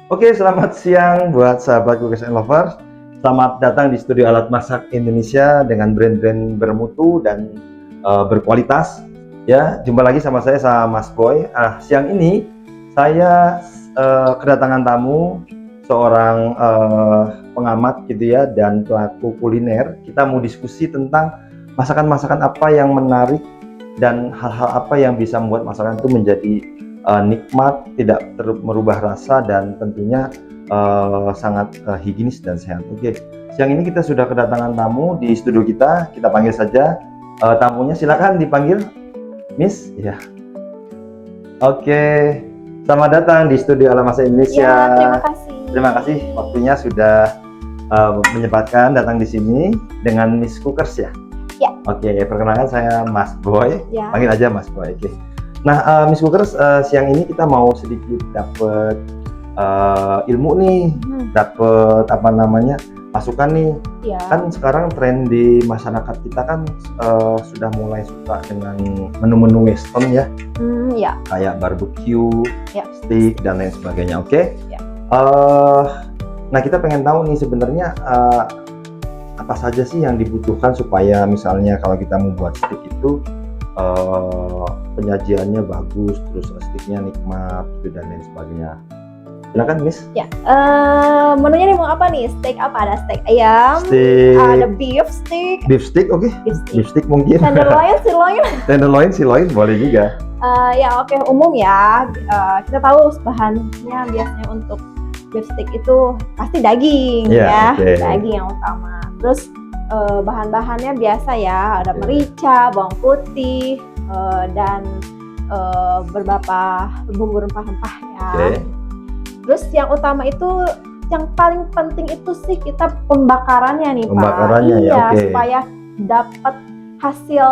Oke, selamat siang buat sahabat Cookers and Lovers. Selamat datang di studio alat masak Indonesia dengan brand-brand bermutu dan berkualitas. Ya, jumpa lagi sama saya, sama Mas Boy. Siang ini saya kedatangan tamu, seorang pengamat gitu ya dan pelaku kuliner. Kita mau diskusi tentang masakan-masakan apa yang menarik dan hal-hal apa yang bisa membuat masakan itu menjadi nikmat, tidak merubah rasa, dan tentunya sangat higienis dan sehat. Oke, siang ini kita sudah kedatangan tamu di studio kita. Kita panggil saja tamunya, silakan dipanggil Miss. Ya. Oke, selamat datang di studio Alat Masak Indonesia. Ya, terima kasih. Terima kasih waktunya sudah menyempatkan datang di sini dengan Miss Cookers ya. Ya. Oke, perkenalkan saya Mas Boy. Ya. Panggil aja Mas Boy. Oke. Nah, Miss Cookers, siang ini kita mau sedikit dapat ilmu nih, dapat apa namanya, masukan nih. Ya. Kan sekarang tren di masyarakat kita kan sudah mulai suka dengan menu-menu western ya, Ya. kayak barbecue, Ya. steak dan lain sebagainya. Oke. Ya. Nah, kita pengen tahu nih sebenarnya apa saja sih yang dibutuhkan supaya misalnya kalau kita mau buat steak itu penyajiannya bagus, terus steaknya nikmat gitu dan lain sebagainya. Silakan Miss. Ya. Menunya nih mau apa nih? Steak apa? Ada steak ayam, Steak, ada beef steak, beef steak, oke. beef steak, Beef steak mungkin. tenderloin, sirloin. Tenderloin, sirloin boleh juga. Ya oke, umum ya. Kita tahu bahannya biasanya untuk beef steak itu pasti daging Ya, ya, oke. daging yang utama. Terus bahan-bahannya biasa ya, ada Oke. merica, bawang putih, dan beberapa bumbu rempah-rempah ya. Oke. Terus yang utama itu, yang paling penting itu sih kita pembakarannya nih Pak. Pembakarannya ya, Iya, oke. supaya dapat hasil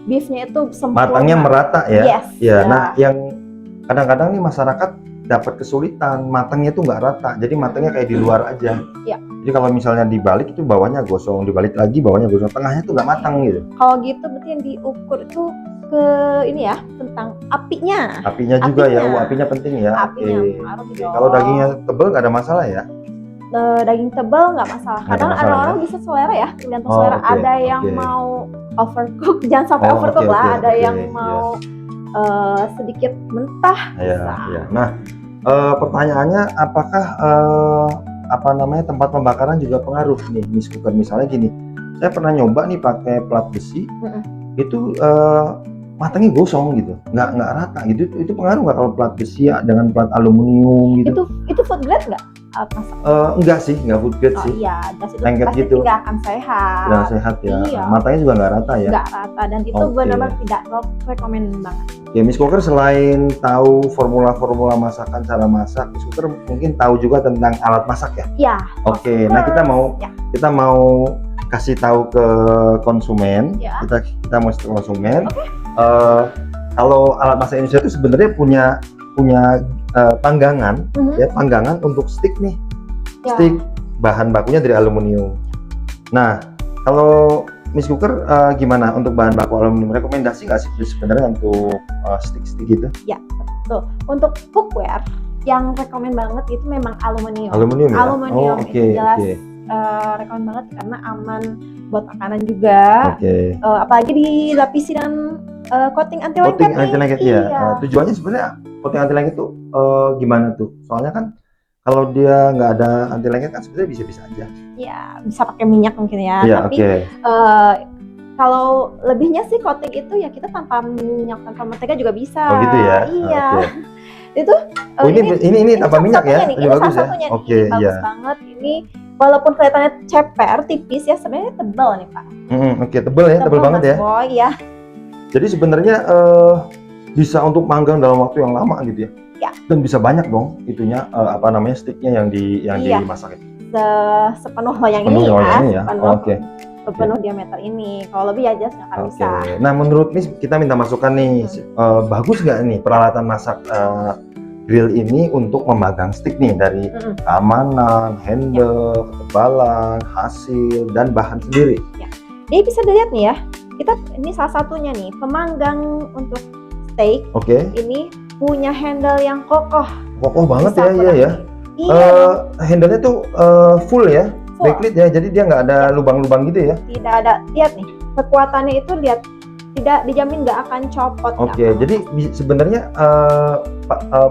beefnya itu sempurna. Matangnya merata ya. Yes. Ya, nah yang kadang-kadang nih masyarakat dapat kesulitan, matangnya tuh nggak rata, jadi matangnya kayak di luar aja. Ya. Jadi kalau misalnya dibalik itu bawahnya gosong, dibalik lagi bawahnya gosong, tengahnya tuh nggak matang gitu. Kalau gitu berarti yang diukur itu ke ini ya, tentang apinya. Apinya juga ya, Apinya. apinya penting ya. Apinya Oke. pengaruh Oke. dong. Kalau dagingnya tebel nggak ada masalah ya. Daging tebal nggak masalah. Nggak ada Kadang masalah, orang bisa selera ya, tergantung Oh, selera. oke, Ada yang oke. mau overcook, jangan sampai Oh, overcook oke, lah. oke, Ada oke, yang iya. mau sedikit mentah. Iya, Bisa. iya. Nah, pertanyaannya apakah apa namanya tempat pembakaran juga pengaruh nih, Miss Cooker? Misalnya gini, saya pernah nyoba nih pakai plat besi, itu matangnya gosong gitu, nggak rata gitu. Itu pengaruh nggak kalau plat besi ya dengan plat aluminium gitu? Itu food grade nggak? Mas? Enggak sih, nggak food grade Oh sih, iya, gas itu lengket pasti gitu. nggak akan sehat. nggak sehat ya. Iya. Matangnya juga nggak rata ya. Nggak rata, dan itu Oke. benar-benar tidak rekomend banget. Ya, Miss Cooker selain tahu formula-formula masakan, cara masak, Miss Cooker mungkin tahu juga tentang alat masak ya? Ya. Oke, nah Ya. kita mau kasih tahu ke konsumen, Ya. kita mau kasih ke konsumen. Kalau alat masak Indonesia itu sebenarnya punya panggangan, ya, panggangan untuk stick nih. Ya. Stick bahan bakunya dari aluminium. Nah, kalau Miss Cooker gimana untuk bahan baku aluminium? Rekomendasi nggak sih sebenarnya untuk stick-stick gitu? Tuh, untuk cookware yang rekomend banget itu memang aluminium. Aluminium ya? Aluminium Oh, itu jelas oke. rekomend banget karena aman buat makanan juga. Oke. Apalagi dilapisi dengan coating anti lengket. Coating anti lengket ya. Iya. Tujuannya sebenarnya coating anti lengket tuh gimana tuh? Soalnya kan kalau dia nggak ada anti lengket kan sebenarnya bisa-bisa aja. Ya, bisa pakai minyak mungkin ya. Iya, Tapi oke. kalau lebihnya sih coating itu ya kita tanpa minyak, tanpa mentega juga bisa. Oh gitu ya. Iya. Oke. Itu Oh, ini tanpa minyak ya? Ini Ini bagus ya. satunya Oke, nih, bagus iya. banget. Ini walaupun kelihatannya ceper, tipis ya, sebenarnya tebal nih Pak. Oke, tebel ya, tebel banget Mas ya. Boy, ya. Jadi sebenarnya bisa untuk manggang dalam waktu yang lama gitu ya. Ya. Dan bisa banyak dong itunya apa namanya sticknya yang Iya. dimasak itu. Sepenuh loyang Penuh ini loyang ini ya. sepenuh, Oke. sepenuh diameter ini. Kalau lebih ya jelas nggak akan Oke. bisa. Nah, menurut Miss kita minta masukan nih, bagus nggak nih peralatan masak grill ini untuk memegang stick nih dari keamanan, handle, ketebalan, hasil, dan bahan sendiri. Jadi bisa dilihat nih ya, kita ini salah satunya nih pemanggang untuk steak Oke. ini punya handle yang kokoh. Kokoh banget Bisa ya, iya ya. Iya, Handle-nya tuh full ya, full. backlit ya. Jadi dia nggak ada lubang-lubang gitu ya. Tidak ada, lihat nih, kekuatannya itu lihat, tidak dijamin nggak akan copot. nggak Oke, akan jadi sebenarnya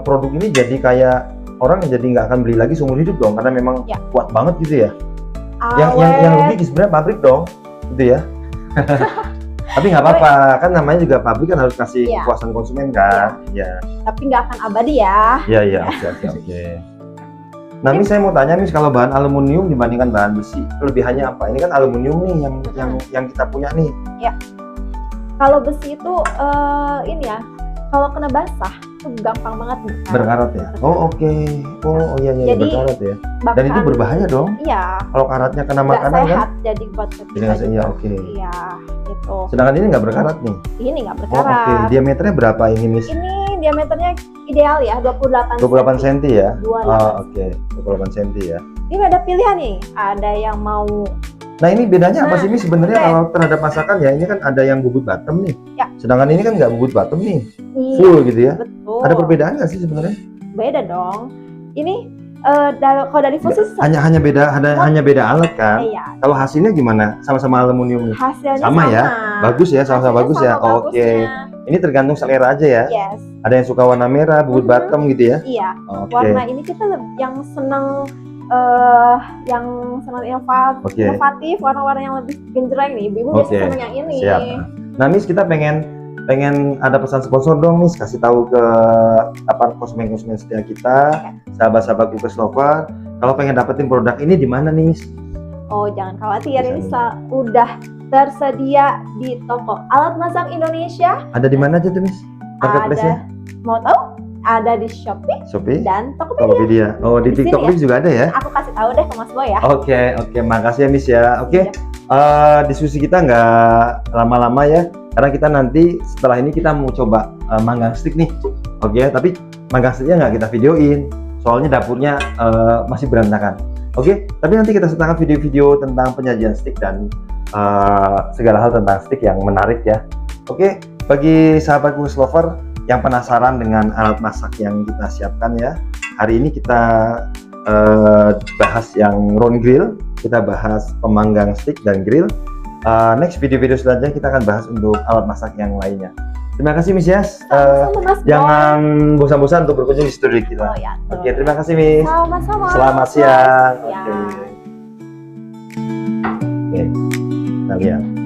produk ini jadi kayak orang jadi nggak akan beli lagi seumur hidup dong, karena memang Ya. kuat banget gitu ya. Yang awet. rugi sebenarnya pabrik dong, gitu ya. Tapi nggak apa-apa, kan namanya juga pabrik kan harus kasih Iya. kepuasan konsumen kan. Ya, Tapi nggak akan abadi ya. ya, oke. Nah, Miss, saya mau tanya, Miss, kalau bahan aluminium dibandingkan bahan besi, kelebihannya apa? Ini kan aluminium nih yang kita punya nih. Kalau besi itu ini ya, kalau kena basah itu gampang banget Berkarat ya? Oh, oke. Oh, iya, Jadi, berkarat ya. bahkan, Dan itu berbahaya dong. Iya, Kalau karatnya kena nggak makanan kan? sehat jadi buat Jadi kita nggak sehat, juga. iya, oke. Iya, gitu. Sedangkan ini nggak berkarat nih. Ini nggak Oh, berkarat. oke. Diameternya berapa ini, Miss? Ini diameternya ideal ya, 28 28 cm ya? 28. Oh, oke. 28 cm ya. Ini ada pilihan nih, ada yang mau Nah, ini bedanya apa sih, Miss, sebenarnya oke. kalau terhadap masakan ya? Ini kan ada yang bubut bottom nih. Ya. Sedangkan ini kan nggak bubut bottom nih. iya, Full gitu ya. betul. Ada perbedaan nggak sih sebenarnya? Beda dong. Ini kalau dari fungsi Hanya beda alat kan? iya, Kalau hasilnya gimana? Sama-sama aluminium nih. hasilnya Sama ya? Bagus ya, sama-sama bagus ya. Hasilnya sama Oke. bagusnya. Ini tergantung selera aja ya. Yes, Ada yang suka warna merah, bubut Mhm. bottom gitu ya. iya. Oke. Warna ini kita yang senang Oke. inovatif, warna-warna yang lebih genjreng nih. Ibu Oke, biasanya senang yang ini. siap. Nah, Miss, kita pengen ada pesan sponsor dong, Miss, kasih tahu ke konsumen-konsumen setia kita, sahabat-sahabat Cookers Lover, kalau pengen dapetin produk ini di mana nih, Miss? Oh, jangan khawatir, ini Bisa. udah tersedia di toko alat masak Indonesia. Ada di mana aja tuh, Miss? Marketplace-nya? Mau tahu? Ada di Shopee Shopee? dan Tokopedia. Tokopedia. Oh, di Di sini TikTok ya? Miss juga ada ya? Aku kasih tahu deh ke Mas Boy ya. Oke, makasih ya, Miss ya. Oke, Siap. diskusi kita nggak lama-lama ya, karena kita nanti setelah ini kita mau coba manggang stick nih. Oke, tapi manggang sticknya nggak kita videoin, soalnya dapurnya masih berantakan. Oke, tapi nanti kita sertakan video-video tentang penyajian stick dan segala hal tentang stick yang menarik ya. Oke, bagi sahabat Cookers Lover yang penasaran dengan alat masak yang kita siapkan ya, hari ini kita bahas yang round grill, kita bahas pemanggang stick dan grill. Next video-video selanjutnya kita akan bahas untuk alat masak yang lainnya. Terima kasih, Miss ya. Sama-sama, Mas Boy. Jangan bosan-bosan untuk berkunjung di studio kita. Oh ya. Oke, terima kasih, Miss. Sama-sama. Selamat Mas Boy. siang. Siang. Oke, kita lihat.